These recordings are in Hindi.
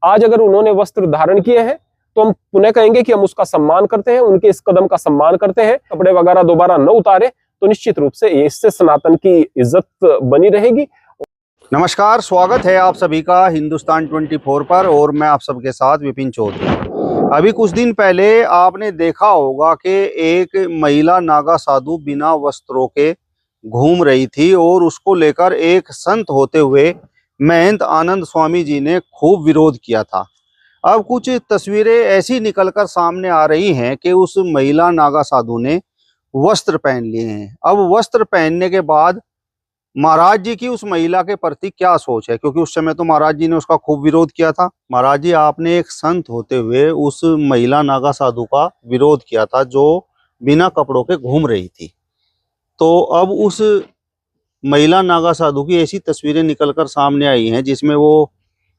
आज अगर उन्होंने वस्त्र धारण किए हैं तो हम पुनः कहेंगे कि हम उसका सम्मान करते हैं, उनके इस कदम का सम्मान करते हैं। कपड़े वगैरह दोबारा न उतारे तो निश्चित रूप से इससे सनातन की इज्जत बनी रहेगी। नमस्कार, स्वागत है आप सभी का हिंदुस्तान 24 पर और मैं आप सबके साथ विपिन चौधरी। अभी कुछ दिन पहले आपने देखा होगा कि एक महिला नागा साधु बिना वस्त्रों के घूम रही थी और उसको लेकर एक संत होते हुए महंत आनंद स्वामी जी ने खूब विरोध किया था। अब कुछ तस्वीरें ऐसी निकलकर सामने आ रही हैं कि उस महिला नागा साधु ने वस्त्र पहन लिए हैं। अब वस्त्र पहनने के बाद महाराज जी की उस महिला के प्रति क्या सोच है, क्योंकि उस समय तो महाराज जी ने उसका खूब विरोध किया था। महाराज जी, आपने एक संत होते हुए उस महिला नागा साधु का विरोध किया था जो बिना कपड़ों के घूम रही थी। तो अब उस महिला नागा साधु की ऐसी तस्वीरें निकलकर सामने आई हैं जिसमें वो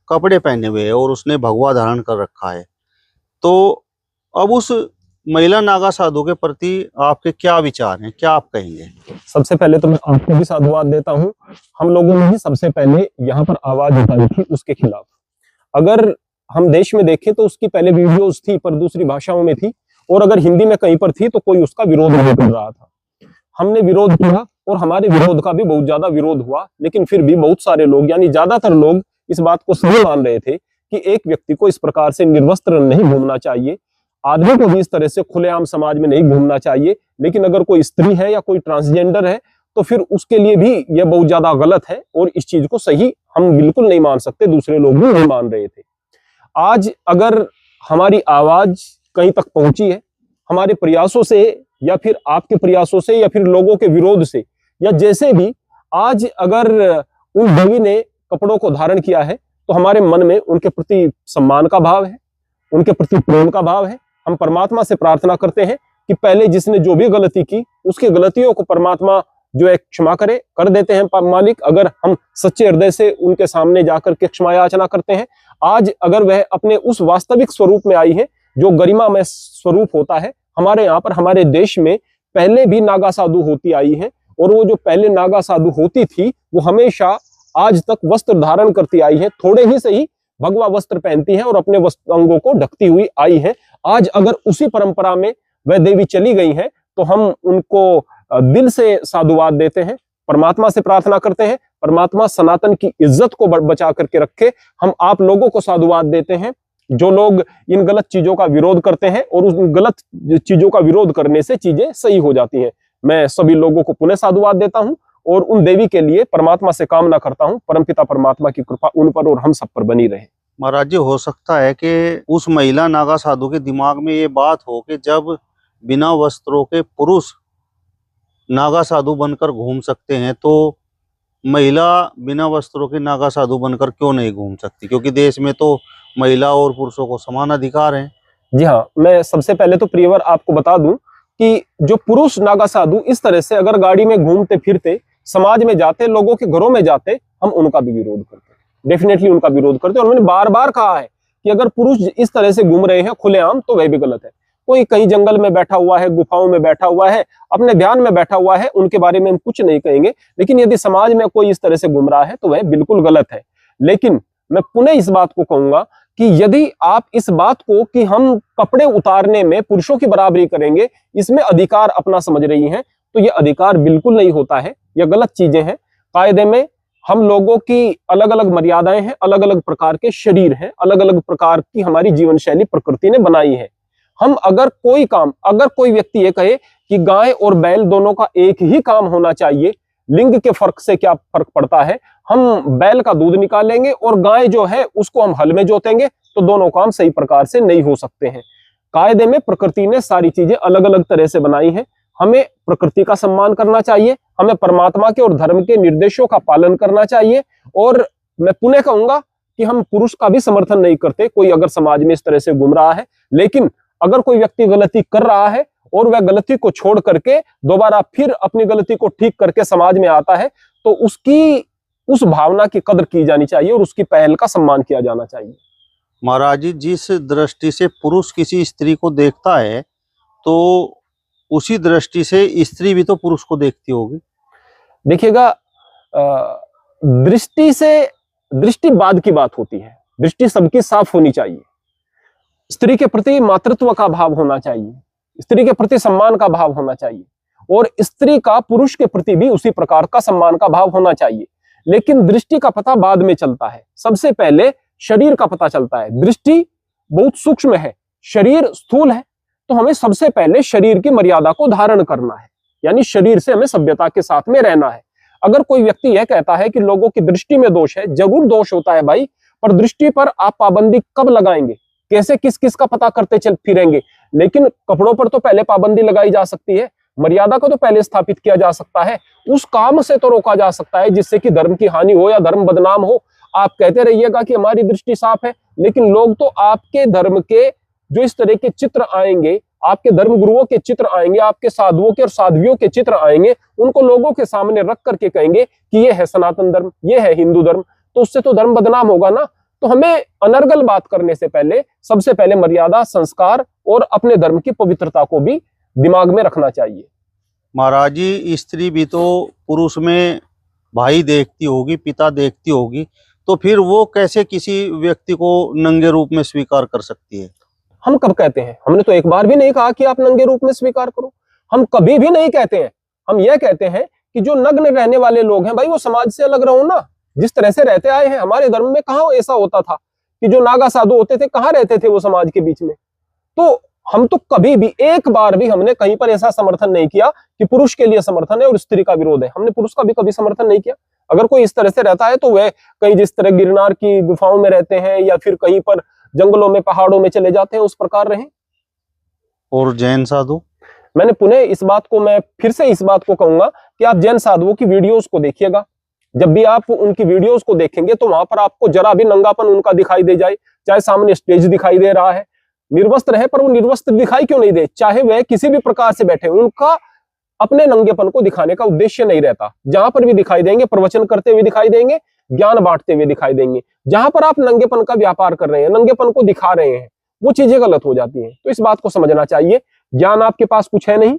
कपड़े पहने हुए हैं और उसने भगवा धारण कर रखा है। तो अब उस महिला नागा साधु के प्रति आपके क्या विचार हैं, क्या आप कहेंगे? सबसे पहले तो मैं आपको भी साधुवाद देता हूं। हम लोगों ने ही सबसे पहले यहाँ पर आवाज उठाई थी उसके खिलाफ। अगर हम देश में देखें तो उसकी पहले वीडियोस थी पर दूसरी भाषाओं में थी, और अगर हिंदी में कहीं पर थी तो कोई उसका विरोध नहीं कर रहा था। हमने विरोध किया और हमारे विरोध का भी बहुत ज्यादा विरोध हुआ, लेकिन फिर भी बहुत सारे लोग यानी ज्यादातर लोग इस बात को सही मान रहे थे कि एक व्यक्ति को इस प्रकार से निर्वस्त्र नहीं घूमना चाहिए, आदमी को भी इस तरह से खुलेआम समाज में नहीं घूमना चाहिए। लेकिन अगर कोई स्त्री है या कोई ट्रांसजेंडर है तो फिर उसके लिए भी यह बहुत ज्यादा गलत है और इस चीज को सही हम बिल्कुल नहीं मान सकते, दूसरे लोग भी नहीं मान रहे थे। आज अगर हमारी आवाज कहीं तक पहुंची है, हमारे प्रयासों से या फिर आपके प्रयासों से या फिर लोगों के विरोध से या जैसे भी, आज अगर उन देवी ने कपड़ों को धारण किया है तो हमारे मन में उनके प्रति सम्मान का भाव है, उनके प्रति प्रेम का भाव है। हम परमात्मा से प्रार्थना करते हैं कि पहले जिसने जो भी गलती की उसकी गलतियों को परमात्मा जो है क्षमा कर देते हैं मालिक, अगर हम सच्चे हृदय से उनके सामने जाकर के क्षमा याचना करते हैं। आज अगर वह अपने उस वास्तविक स्वरूप में आई है जो गरिमा में स्वरूप होता है, हमारे यहाँ पर हमारे देश में पहले भी नागा साधु होती आई है और वो जो पहले नागा साधु होती थी वो हमेशा आज तक वस्त्र धारण करती आई है, थोड़े ही सही भगवा वस्त्र पहनती है और अपने अंगों को ढकती हुई आई है। आज अगर उसी परंपरा में वह देवी चली गई है तो हम उनको दिल से साधुवाद देते हैं, परमात्मा से प्रार्थना करते हैं परमात्मा सनातन की इज्जत को बचा करके रखे। हम आप लोगों को साधुवाद देते हैं जो लोग इन गलत चीजों का विरोध करते हैं और उस गलत चीजों का विरोध करने से चीजें सही हो जाती हैं। मैं सभी लोगों को पुनः साधुवाद देता हूं और उन देवी के लिए परमात्मा से कामना करता हूं, परमपिता परमात्मा की कृपा उन पर और हम सब पर बनी रहे। महाराज जी, हो सकता है कि उस महिला नागा साधु के दिमाग में ये बात हो कि जब बिना वस्त्रों के पुरुष नागा साधु बनकर घूम सकते हैं तो महिला बिना वस्त्रों के नागा साधु बनकर क्यों नहीं घूम सकती, क्योंकि देश में तो महिला और पुरुषों को समान अधिकार है। जी हाँ, मैं सबसे पहले तो प्रियवर आपको बता दूं कि जो पुरुष नागा साधु इस तरह से अगर गाड़ी में घूमते फिरते समाज में जाते, लोगों के घरों में जाते, हम उनका भी विरोध करते, डेफिनेटली उनका विरोध करते। और मैंने बार बार कहा है कि अगर पुरुष इस तरह से घूम रहे हैं खुलेआम तो वह भी गलत है। कोई कहीं जंगल में बैठा हुआ है, गुफाओं में बैठा हुआ है, अपने ध्यान में बैठा हुआ है, उनके बारे में हम कुछ नहीं कहेंगे, लेकिन यदि समाज में कोई इस तरह से घूम रहा है तो वह बिल्कुल गलत है। लेकिन मैं पुनः इस बात को कहूंगा कि यदि आप इस बात को कि हम कपड़े उतारने में पुरुषों की बराबरी करेंगे, इसमें अधिकार अपना समझ रही हैं, तो यह अधिकार बिल्कुल नहीं होता है, यह गलत चीजें हैं। कायदे में हम लोगों की अलग अलग मर्यादाएं हैं, अलग अलग प्रकार के शरीर हैं, अलग अलग प्रकार की हमारी जीवन शैली प्रकृति ने बनाई है। हम अगर कोई व्यक्ति ये कहे कि गाय और बैल दोनों का एक ही काम होना चाहिए, लिंग के फर्क से क्या फर्क पड़ता है, हम बैल का दूध निकालेंगे और गाय जो है उसको हम हल में जोतेंगे, तो दोनों काम सही प्रकार से नहीं हो सकते हैं। कायदे में प्रकृति ने सारी चीजें अलग अलग तरह से बनाई हैं। हमें प्रकृति का सम्मान करना चाहिए, हमें परमात्मा के और धर्म के निर्देशों का पालन करना चाहिए। और मैं पुनः कहूंगा कि हम पुरुष का भी समर्थन नहीं करते कोई अगर समाज में इस तरह से घूम रहा है, लेकिन अगर कोई व्यक्ति गलती कर रहा है और वह गलती को छोड़ करके दोबारा फिर अपनी गलती को ठीक करके समाज में आता है तो उसकी उस भावना की कदर की जानी चाहिए और उसकी पहल का सम्मान किया जाना चाहिए। महाराज जी, जिस दृष्टि से पुरुष किसी स्त्री को देखता है तो उसी दृष्टि से स्त्री भी तो पुरुष को देखती होगी। देखिएगा, दृष्टि बाद की बात होती है। दृष्टि सबकी साफ होनी चाहिए। स्त्री के प्रति मातृत्व का भाव होना चाहिए, स्त्री के प्रति सम्मान का भाव होना चाहिए, और स्त्री का पुरुष के प्रति भी उसी प्रकार का सम्मान का भाव होना चाहिए। लेकिन दृष्टि का पता बाद में चलता है, सबसे पहले शरीर का पता चलता है। दृष्टि बहुत सूक्ष्म है, शरीर स्थूल है, तो हमें सबसे पहले शरीर की मर्यादा को धारण करना है, यानी शरीर से हमें सभ्यता के साथ में रहना है। अगर कोई व्यक्ति यह कहता है कि लोगों की दृष्टि में दोष है, जरूर दोष होता है भाई, पर दृष्टि पर आप पाबंदी कब लगाएंगे, कैसे किस किस का पता करते चल फिरेंगे। लेकिन कपड़ों पर तो पहले पाबंदी लगाई जा सकती है, मर्यादा को तो पहले स्थापित किया जा सकता है, उस काम से तो रोका जा सकता है जिससे कि धर्म की हानि हो या धर्म बदनाम हो। आप कहते रहिएगा कि हमारी दृष्टि साफ है, लेकिन लोग तो आपके धर्म के जो इस तरह के चित्र आएंगे, आपके धर्म गुरुओं के चित्र आएंगे, आपके साधुओं के और साध्वियों के चित्र आएंगे, उनको लोगों के सामने रख करके कहेंगे कि ये है सनातन धर्म, ये है हिंदू धर्म, तो उससे तो धर्म बदनाम होगा ना। तो हमें अनर्गल बात करने से पहले सबसे पहले मर्यादा, संस्कार और अपने धर्म की पवित्रता को भी दिमाग में रखना चाहिए। महाराज जी, स्त्री भी तो पुरुष में भाई देखती होगी, पिता देखती होगी, तो फिर वो कैसे किसी व्यक्ति को नंगे रूप में स्वीकार कर सकती है? हम कब कहते हैं? हमने तो एक बार भी नहीं कहा कि आप नंगे रूप में स्वीकार करो, हम कभी भी नहीं कहते हैं। हम यह कहते हैं कि जो नग्न रहने वाले लोग हैं भाई, वो समाज से अलग रहो ना, जिस तरह से रहते आए हैं। हमारे धर्म में कहाँ ऐसा होता था कि जो नागा साधु होते थे, कहाँ रहते थे वो समाज के बीच में? तो हम तो कभी भी, एक बार भी हमने कहीं पर ऐसा समर्थन नहीं किया कि पुरुष के लिए समर्थन है और स्त्री का विरोध है। हमने पुरुष का भी कभी समर्थन नहीं किया। अगर कोई इस तरह से रहता है तो वह कहीं जिस तरह गिरनार की गुफाओं में रहते हैं या फिर कहीं पर जंगलों में, पहाड़ों में चले जाते हैं, उस प्रकार रहें। और जैन साधु? मैंने पुनः इस बात को, मैं फिर से इस बात को कहूंगा कि आप जैन साधुओं की वीडियोस को देखिएगा। जब भी आप उनकी वीडियोस को देखेंगे तो वहां पर आपको जरा भी नंगापन उनका दिखाई दे जाए, चाहे सामने स्टेज दिखाई दे रहा है, निर्वस्त्र है, पर वो निर्वस्त्र दिखाई क्यों नहीं दे, चाहे वह किसी भी प्रकार से बैठे, उनका अपने नंगेपन को दिखाने का उद्देश्य नहीं रहता। जहां पर भी दिखाई देंगे, प्रवचन करते हुए दिखाई देंगे, ज्ञान बांटते हुए दिखाई देंगे। जहां पर आप नंगेपन का व्यापार कर रहे हैं, नंगेपन को दिखा रहे हैं, वो चीजें गलत हो जाती हैं। तो इस बात को समझना चाहिए। ज्ञान आपके पास कुछ है नहीं,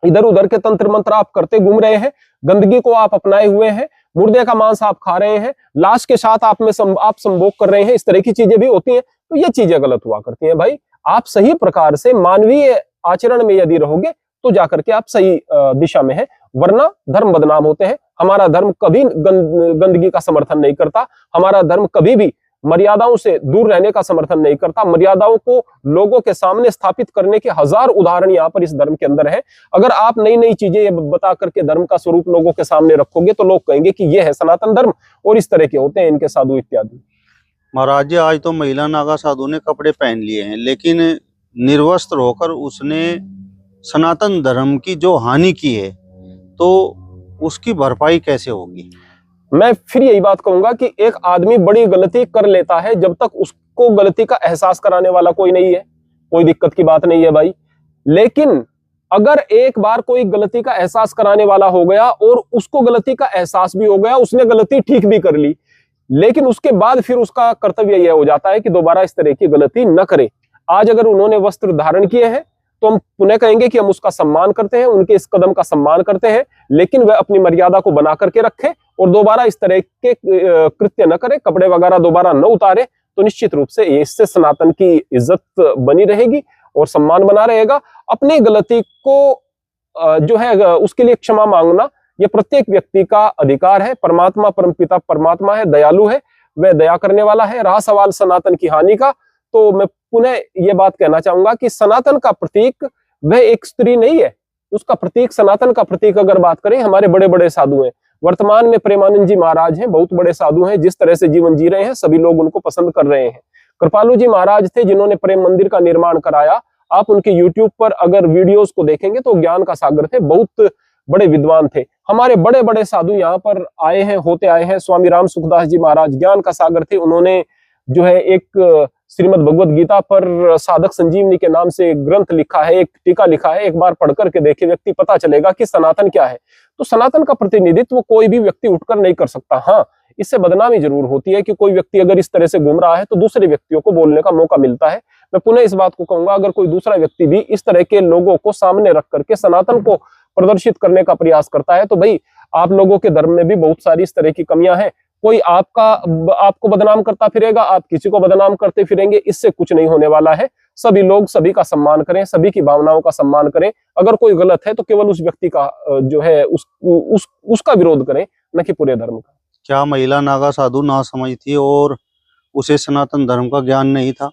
इधर उधर के तंत्र मंत्र आप करते घूम रहे हैं, गंदगी को आप अपनाए हुए हैं, मुर्दे का मांस आप खा रहे हैं, लाश के साथ आप संभोग कर रहे हैं, इस तरह की चीजें भी होती हैं। तो ये चीजें गलत हुआ करती हैं भाई। आप सही प्रकार से मानवीय आचरण में यदि रहोगे तो जाकर के आप सही दिशा में है, वरना धर्म बदनाम होते हैं। हमारा धर्म कभी गंदगी का समर्थन नहीं करता, हमारा धर्म कभी भी मर्यादाओं से दूर रहने का समर्थन नहीं करता। मर्यादाओं को लोगों के सामने स्थापित करने के हजार उदाहरण यहाँ पर इस धर्म के अंदर है। अगर आप नई नई चीजें बता करके धर्म का स्वरूप लोगों के सामने रखोगे तो लोग कहेंगे कि यह है सनातन धर्म, और इस तरह के होते हैं इनके साधु इत्यादि। महाराज जी, आज तो महिला नागा साधु ने कपड़े पहन लिए हैं, लेकिन निर्वस्त्र होकर उसने सनातन धर्म की जो हानि की है, तो उसकी भरपाई कैसे होगी? मैं फिर यही बात कहूंगा कि एक आदमी बड़ी गलती कर लेता है जब तक उसको गलती का एहसास कराने वाला कोई नहीं है, कोई दिक्कत की बात नहीं है भाई। लेकिन अगर एक बार कोई गलती का एहसास कराने वाला हो गया और उसको गलती का एहसास भी हो गया, उसने गलती ठीक भी कर ली, लेकिन उसके बाद फिर उसका कर्तव्य यह हो जाता है कि दोबारा इस तरह की गलती न करे। आज अगर उन्होंने वस्त्र धारण किए हैं तो हम पुनः कहेंगे कि हम उसका सम्मान करते हैं, उनके इस कदम का सम्मान करते हैं, लेकिन वह अपनी मर्यादा को बना करके रखे और दोबारा इस तरह के कृत्य न करे, कपड़े वगैरह दोबारा न उतारे। तो निश्चित रूप से इससे सनातन की इज्जत बनी रहेगी और सम्मान बना रहेगा। अपनी गलती को जो है उसके लिए क्षमा मांगना ये प्रत्येक व्यक्ति का अधिकार है। परमात्मा, परमपिता परमात्मा है, दयालु है, वह दया करने वाला है। रहा सवाल सनातन की हानि का, तो मैं पुनः यह बात कहना चाहूंगा कि सनातन का प्रतीक वह एक स्त्री नहीं है, उसका प्रतीक, सनातन का प्रतीक अगर बात करें, हमारे बड़े बड़े साधु हैं। वर्तमान में प्रेमानंद जी महाराज हैं, बहुत बड़े साधु हैं, जिस तरह से जीवन जी रहे हैं सभी लोग उनको पसंद कर रहे हैं। कृपालु जी महाराज थे जिन्होंने प्रेम मंदिर का निर्माण कराया। आप उनके यूट्यूब पर अगर वीडियोस को देखेंगे तो ज्ञान का सागर थे, बहुत बड़े विद्वान थे। हमारे बड़े बड़े साधु यहाँ पर आए हैं, होते आए हैं। स्वामी राम सुखदास जी महाराज ज्ञान का सागर थे, उन्होंने जो है एक श्रीमद् भगवद गीता पर साधक संजीवनी के नाम से ग्रंथ लिखा है, एक टीका लिखा है। एक बार पढ़ करके देखे व्यक्ति, पता चलेगा कि सनातन क्या है। तो सनातन का प्रतिनिधित्व कोई भी व्यक्ति उठकर नहीं कर सकता। हाँ, इससे बदनामी जरूर होती है कि कोई व्यक्ति अगर इस तरह से घूम रहा है तो दूसरे व्यक्तियों को बोलने का मौका मिलता है। मैं पुनः इस बात को कहूंगा, अगर कोई दूसरा व्यक्ति भी इस तरह के लोगों को सामने रख करके सनातन को प्रदर्शित करने का प्रयास करता है तो भाई आप लोगों के धर्म में भी बहुत सारी इस तरह की कमियां हैं। कोई आपको बदनाम करता फिरेगा, आप किसी को बदनाम करते फिरेंगे, इससे कुछ नहीं होने वाला है। सभी लोग सभी का सम्मान करें, सभी की भावनाओं का सम्मान करें। अगर कोई गलत है तो केवल उस व्यक्ति का जो है उसका विरोध करें, न कि पूरे धर्म का। क्या महिला नागा साधु ना समझ थी और उसे सनातन धर्म का ज्ञान नहीं था?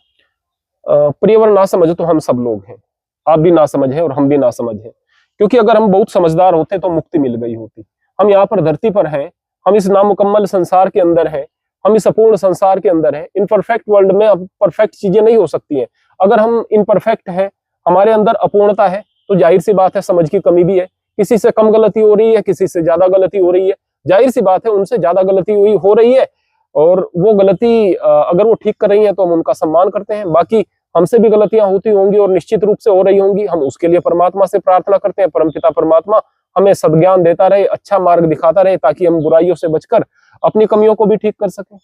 प्रियवर, ना समझ तो हम सब लोग हैं। आप भी ना समझ हैं और हम भी ना समझ हैं, क्योंकि अगर हम बहुत समझदार होते तो मुक्ति मिल गई होती। हम यहाँ पर धरती पर हैं, हम इस नामुकम्मल संसार के अंदर हैं, हम इस अपूर्ण संसार के अंदर हैं। इनपरफेक्ट वर्ल्ड में अब परफेक्ट चीजें नहीं हो सकती हैं। अगर हम इनपरफेक्ट हैं, हमारे अंदर अपूर्णता है, तो जाहिर सी बात है समझ की कमी भी है। किसी से कम गलती हो रही है, किसी से ज्यादा गलती हो रही है, जाहिर सी बात है उनसे ज्यादा गलती हो रही है, और वो गलती अगर वो ठीक कर रही है तो हम उनका सम्मान करते हैं। बाकी हमसे भी गलतियां होती होंगी और निश्चित रूप से हो रही होंगी, हम उसके लिए परमात्मा से प्रार्थना करते हैं, परमपिता परमात्मा हमें सद्ज्ञान देता रहे, अच्छा मार्ग दिखाता रहे, ताकि हम बुराइयों से बचकर अपनी कमियों को भी ठीक कर सकें।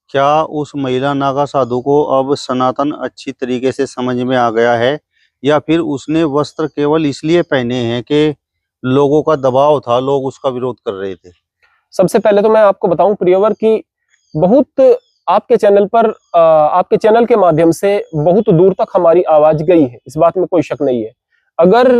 क्या उस महिला नागा साधु को अब सनातन अच्छी तरीके से समझ में आ गया है, या फिर उसने वस्त्र केवल इसलिए पहने हैं कि लोगों का दबाव था, लोग उसका विरोध कर रहे थे? सबसे पहले तो मैं आपको बताऊं प्रियवर की बहुत आपके चैनल पर आपके चैनल के माध्यम से बहुत दूर तक हमारी आवाज गई है, इस बात में कोई शक नहीं है। अगर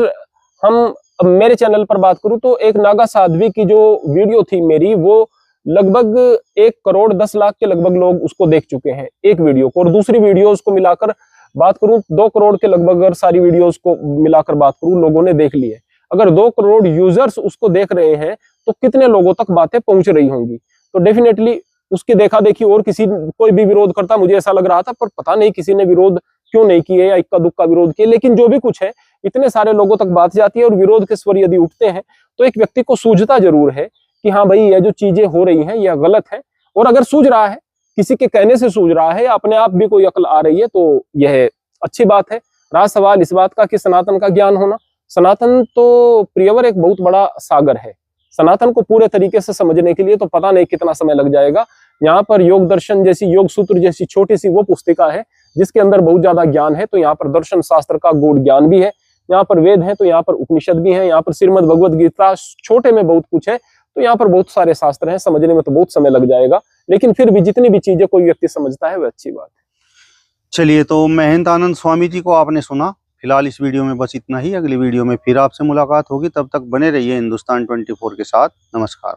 हम मेरे चैनल पर बात करूं तो एक नागा साध्वी की जो वीडियो थी मेरी, वो लगभग 1 करोड़ 10 लाख के लगभग लोग उसको देख चुके हैं एक वीडियो को, और दूसरी वीडियोस को मिलाकर बात करूं 2 करोड़ के लगभग, अगर सारी वीडियोस को मिलाकर बात करूं लोगों ने देख ली है। अगर 2 करोड़ यूजर्स उसको देख रहे हैं तो कितने लोगों तक बातें पहुंच रही होंगी। तो डेफिनेटली उसकी देखा देखी और कोई भी विरोध करता, मुझे ऐसा लग रहा था, पर पता नहीं किसी ने विरोध क्यों नहीं किए या इक्का दुक्का विरोध किए। लेकिन जो भी कुछ है, इतने सारे लोगों तक बात जाती है और विरोध के स्वर यदि उठते हैं तो एक व्यक्ति को सूझता जरूर है कि हाँ भाई, ये जो चीजें हो रही हैं यह गलत है। और अगर सूझ रहा है, किसी के कहने से सूझ रहा है या अपने आप भी कोई अकल आ रही है, तो यह अच्छी बात है। रहा सवाल इस बात का कि सनातन का ज्ञान होना, सनातन तो प्रियवर एक बहुत बड़ा सागर है। सनातन को पूरे तरीके से समझने के लिए तो पता नहीं कितना समय लग जाएगा। यहाँ पर योग दर्शन जैसी, योग सूत्र जैसी छोटी सी वो पुस्तिका है जिसके अंदर बहुत ज्यादा ज्ञान है। तो यहाँ पर दर्शन शास्त्र का गूढ़ ज्ञान भी है, यहाँ पर वेद है, तो यहाँ पर उपनिषद भी है, यहाँ पर श्रीमद् भगवत गीता छोटे में बहुत कुछ है। तो यहाँ पर बहुत सारे शास्त्र हैं, समझने में तो बहुत समय लग जाएगा, लेकिन फिर भी जितनी भी चीजें कोई व्यक्ति समझता है वह अच्छी बात है। चलिए, तो महंत आनंद स्वामी जी को आपने सुना। फिलहाल इस वीडियो में बस इतना ही। अगली वीडियो में फिर आपसे मुलाकात होगी, तब तक बने रहिए हिंदुस्तान 24 के साथ। नमस्कार।